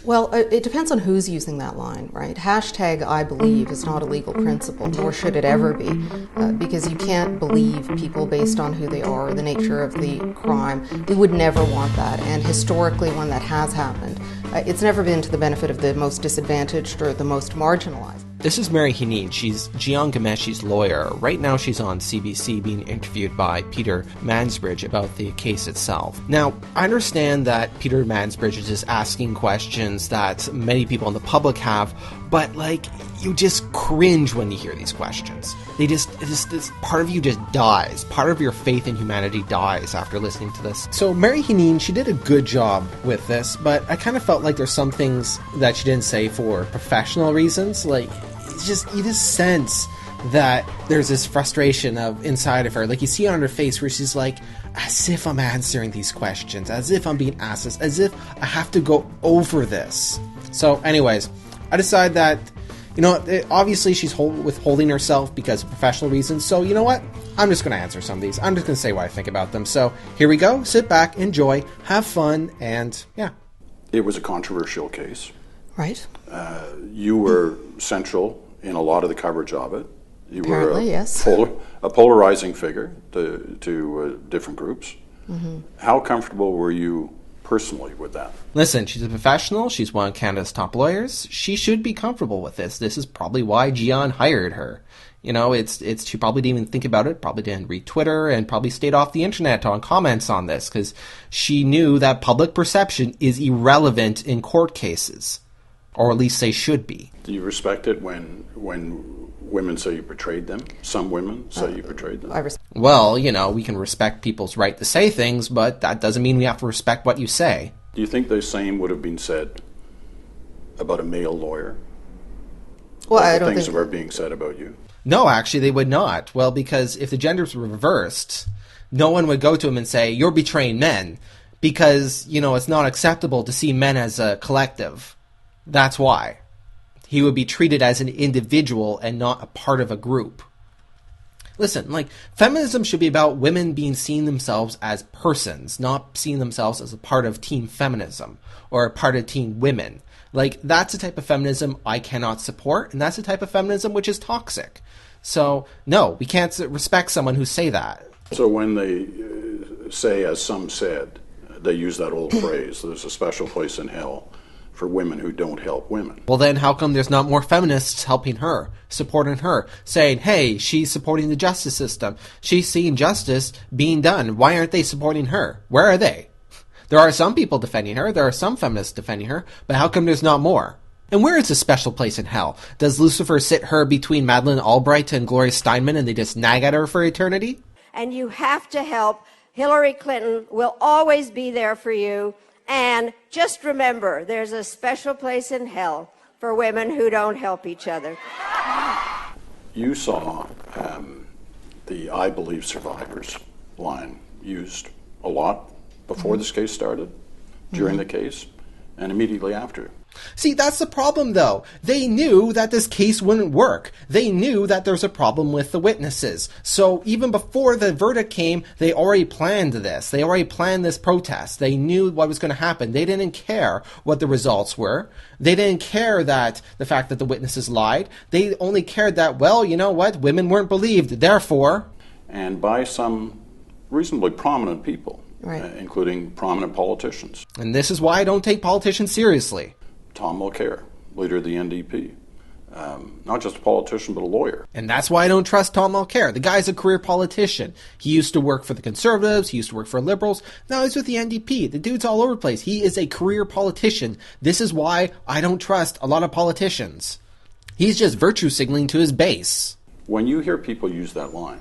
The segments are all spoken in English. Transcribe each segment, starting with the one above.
Well, it depends on who's using that line, right? Hashtag I believe is not a legal principle, nor should it ever be, because you can't believe people based on who they are or the nature of the crime. We would never want that, and historically when that has happened, it's never been to the benefit of the most disadvantaged or the most marginalized. This is Mary Henein. She's Ghomeshi lawyer. Right now she's on CBC being interviewed by Peter Mansbridge about the case itself. Now, I understand that Peter Mansbridge is just asking questions that many people in the public have, but you just cringe when you hear these questions. This part of you just dies. Part of your faith in humanity dies after listening to this. So Mary Henein, she did a good job with this, but I kind of felt like there's some things that she didn't say for professional reasons. You just sense that there's this frustration inside of her. You see it on her face where she's like, as if I'm answering these questions, as if I'm being asked this, as if I have to go over this. So anyways, I decided that, obviously she's withholding herself because of professional reasons. So you know what? I'm just going to answer some of these. I'm just going to say what I think about them. So here we go. Sit back, enjoy, have fun, and yeah. It was a controversial case. Right. You were central in a lot of the coverage of it. You Apparently, were yes. a polarizing figure to different groups. Mm-hmm. How comfortable were you personally with that? Listen, she's a professional. She's one of Canada's top lawyers. She should be comfortable with this. This is probably why Gian hired her. She probably didn't even think about it, probably didn't read Twitter, and probably stayed off the internet on comments on this, because she knew that public perception is irrelevant in court cases. Or at least they should be. Do you respect it when women say you betrayed them? Some women say you betrayed them? Well, we can respect people's right to say things, but that doesn't mean we have to respect what you say. Do you think the same would have been said about a male lawyer? Well, like I don't things think... that were being said about you? No, actually, they would not. Well, because if the genders were reversed, no one would go to him and say, you're betraying men, because, it's not acceptable to see men as a collective. That's why. He would be treated as an individual and not a part of a group. Listen, feminism should be about women being seen themselves as persons, not seeing themselves as a part of team feminism or a part of team women. That's the type of feminism I cannot support, and that's the type of feminism which is toxic. So, no, we can't respect someone who say that. So when they say, as some said, they use that old phrase, there's a special place in hell for women who don't help women. Well, then how come there's not more feminists helping her, supporting her, saying, hey, she's supporting the justice system. She's seeing justice being done. Why aren't they supporting her? Where are they? There are some people defending her. There are some feminists defending her. But how come there's not more? And where is the special place in hell? Does Lucifer sit her between Madeleine Albright and Gloria Steinman and they just nag at her for eternity? And you have to help. Hillary Clinton will always be there for you. And just remember, there's a special place in hell for women who don't help each other. You saw the I Believe Survivors line used a lot before this case started, during the case, and immediately after. See, that's the problem, though. They knew that this case wouldn't work. They knew that there's a problem with the witnesses. So even before the verdict came, they already planned this. They already planned this protest. They knew what was going to happen. They didn't care what the results were. They didn't care that the fact that the witnesses lied. They only cared that, well, you know what? Women weren't believed. Therefore... And by some reasonably prominent people, right. Including prominent politicians. And this is why I don't take politicians seriously. Tom Mulcair, leader of the NDP. Not just a politician, but a lawyer. And that's why I don't trust Tom Mulcair. The guy's a career politician. He used to work for the Conservatives. He used to work for Liberals. Now he's with the NDP. The dude's all over the place. He is a career politician. This is why I don't trust a lot of politicians. He's just virtue signaling to his base. When you hear people use that line,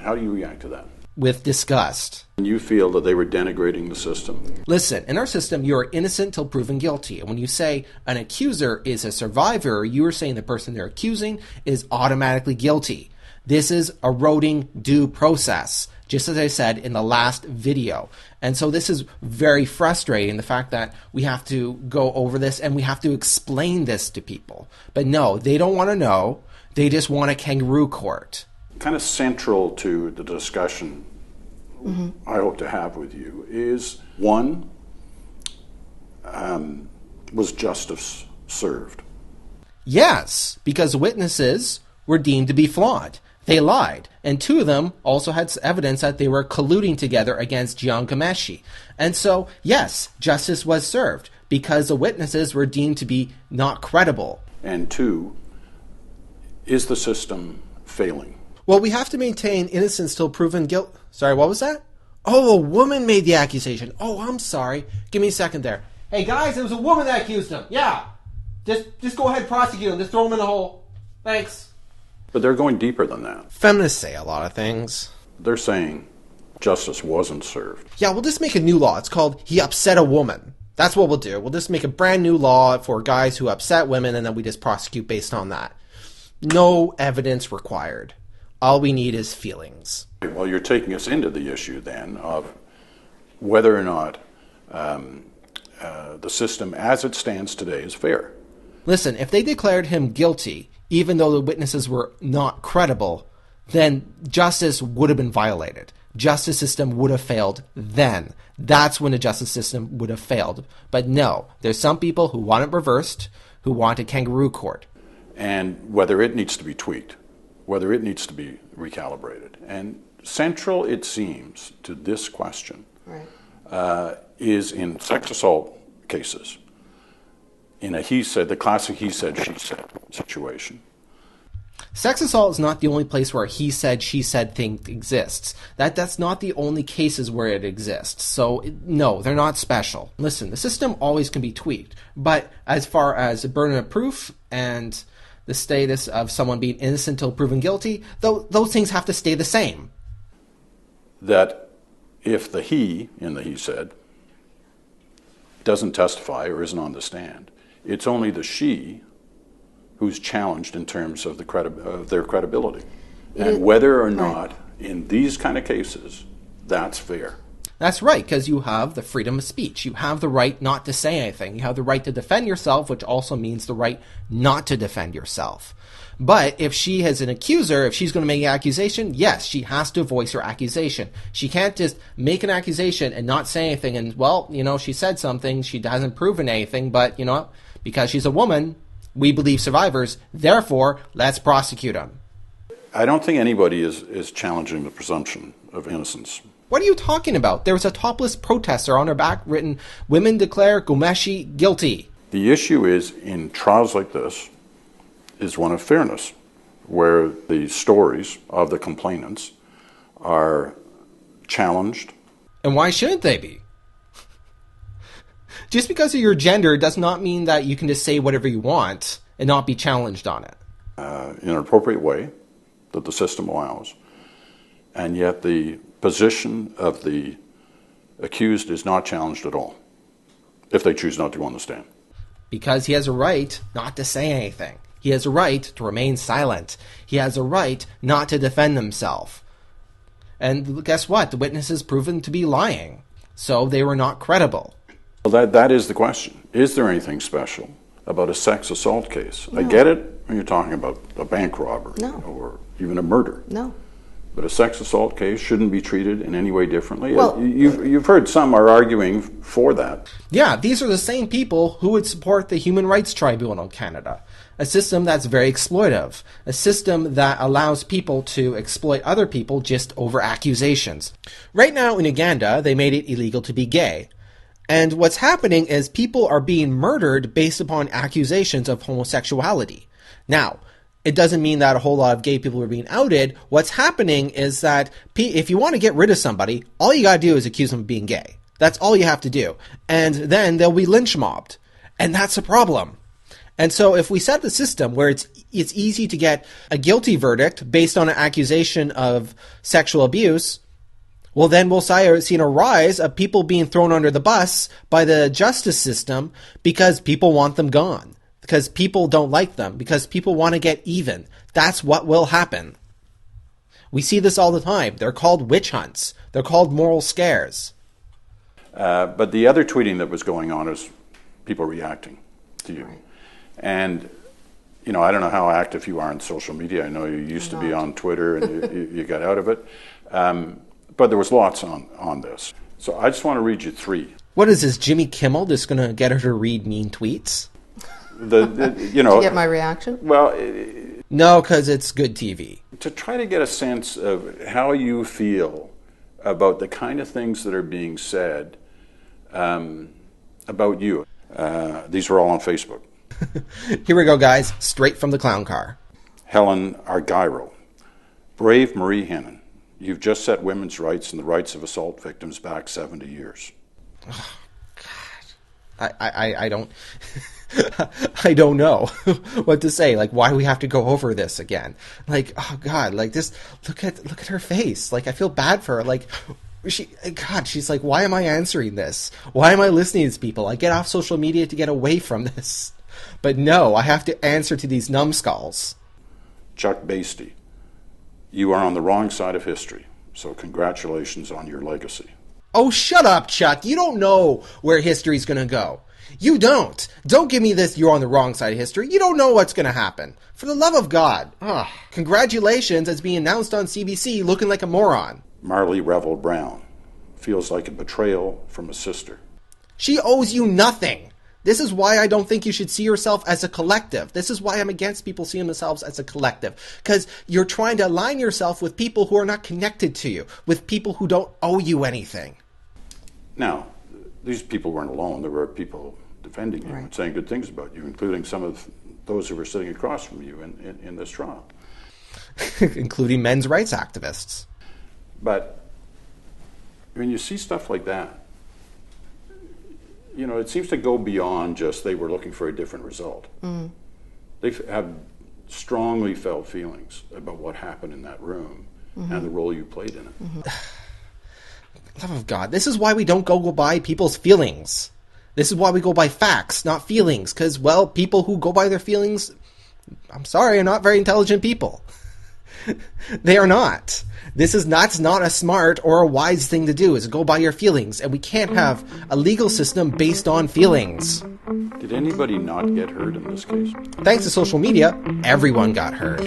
how do you react to that? With disgust. You feel that they were denigrating the system? Listen, in our system, you are innocent till proven guilty. And when you say an accuser is a survivor, you are saying the person they're accusing is automatically guilty. This is eroding due process, just as I said in the last video. And so this is very frustrating, the fact that we have to go over this and we have to explain this to people. But no, they don't want to know. They just want a kangaroo court. Kind of central to the discussion I hope to have with you is, one, was justice served? Yes, because witnesses were deemed to be flawed. They lied, and 2 of them also had evidence that they were colluding together against Ghomeshi. And so, yes, justice was served, because the witnesses were deemed to be not credible. And 2, is the system failing? Well, we have to maintain innocence till proven guilt. Sorry, what was that? Oh, a woman made the accusation. Oh, I'm sorry. Give me a second there. Hey, guys, it was a woman that accused him. Yeah. Just go ahead and prosecute him. Just throw him in the hole. Thanks. But they're going deeper than that. Feminists say a lot of things. They're saying justice wasn't served. Yeah, we'll just make a new law. It's called He Upset a Woman. That's what we'll do. We'll just make a brand new law for guys who upset women, and then we just prosecute based on that. No evidence required. All we need is feelings. Well, you're taking us into the issue then of whether or not the system as it stands today is fair. Listen, if they declared him guilty, even though the witnesses were not credible, then justice would have been violated. Justice system would have failed then. That's when the justice system would have failed. But no, there's some people who want it reversed, who want a kangaroo court. And whether it needs to be tweaked, whether it needs to be recalibrated. And central, it seems, to this question is in sex assault cases, in a he said, the classic he said, she said situation. Sex assault is not the only place where a he said, she said thing exists. That's not the only cases where it exists. So, no, they're not special. Listen, the system always can be tweaked. But as far as the burden of proof and the status of someone being innocent until proven guilty, those things have to stay the same. That if the he, in the he said, doesn't testify or isn't on the stand, it's only the she who's challenged in terms of their credibility. And whether or not, in these kind of cases, that's fair. That's right, because you have the freedom of speech. You have the right not to say anything. You have the right to defend yourself, which also means the right not to defend yourself. But if she has an accuser, if she's going to make an accusation, yes, she has to voice her accusation. She can't just make an accusation and not say anything and, well, she said something, she hasn't proven anything, but, because she's a woman, we believe survivors, therefore, let's prosecute them. I don't think anybody is challenging the presumption of innocence. What are you talking about? There was a topless protester on her back written, "Women declare Ghomeshi guilty." The issue is, in trials like this, is one of fairness, where the stories of the complainants are challenged. And why shouldn't they be? Just because of your gender does not mean that you can just say whatever you want and not be challenged on it. In an appropriate way that the system allows. And yet the position of the accused is not challenged at all, if they choose not to go on the stand. Because he has a right not to say anything. He has a right to remain silent. He has a right not to defend himself. And guess what? The witness is proven to be lying. So they were not credible. Well, that is the question. Is there anything special about a sex assault case? No. I get it when you're talking about a bank robbery or even a murder. No. But a sex assault case shouldn't be treated in any way differently. Well, you've heard some are arguing for that. Yeah, these are the same people who would support the Human Rights Tribunal in Canada. A system that's very exploitive. A system that allows people to exploit other people just over accusations. Right now in Uganda, they made it illegal to be gay. And what's happening is people are being murdered based upon accusations of homosexuality. Now, it doesn't mean that a whole lot of gay people are being outed. What's happening is that if you want to get rid of somebody, all you got to do is accuse them of being gay. That's all you have to do. And then they'll be lynch mobbed. And that's a problem. And so if we set the system where it's easy to get a guilty verdict based on an accusation of sexual abuse, well, then we'll see a rise of people being thrown under the bus by the justice system because people want them gone. Because people don't like them, because people want to get even. That's what will happen. We see this all the time. They're called witch hunts. They're called moral scares. But the other tweeting that was going on is people reacting to you. Right. And, I don't know how active you are on social media. I know you used to be on Twitter and you got out of it. But there was lots on this. So I just want to read you 3. What is this, Jimmy Kimmel just going to get her to read mean tweets? Did you get my reaction? Well, no, because it's good TV. To try to get a sense of how you feel about the kind of things that are being said about you. These are all on Facebook. Here we go, guys. Straight from the clown car. Helen Argyro. Brave Marie Henein. You've just set women's rights and the rights of assault victims back 70 years. Oh, God. I don't... I don't know what to say. Like, why do we have to go over this again? Like, oh God, like this, look at her face. Like, I feel bad for her. Like, she's like, why am I answering this? Why am I listening to these people? I get off social media to get away from this. But no, I have to answer to these numbskulls. Chuck Basty. You are on the wrong side of history, so congratulations on your legacy. Oh, shut up, Chuck. You don't know where history's gonna go. You don't. Don't give me this, you're on the wrong side of history. You don't know what's going to happen. For the love of God. Ugh. Congratulations as being announced on CBC looking like a moron. Marley Revel Brown. Feels like a betrayal from a sister. She owes you nothing. This is why I don't think you should see yourself as a collective. This is why I'm against people seeing themselves as a collective. Because you're trying to align yourself with people who are not connected to you, with people who don't owe you anything. Now, these people weren't alone. There were people defending you and saying good things about you, including some of those who were sitting across from you in this trial. Including men's rights activists. But when you see stuff like that, you know, it seems to go beyond just they were looking for a different result. Mm. They have strongly felt feelings about what happened in that room and the role you played in it. Mm-hmm. Love of God. This is why we don't go by people's feelings. This is why we go by facts, not feelings. Because, well, people who go by their feelings, I'm sorry, are not very intelligent people. They are not. That's not a smart or a wise thing to do, is go by your feelings. And we can't have a legal system based on feelings. Did anybody not get hurt in this case? Thanks to social media, everyone got hurt.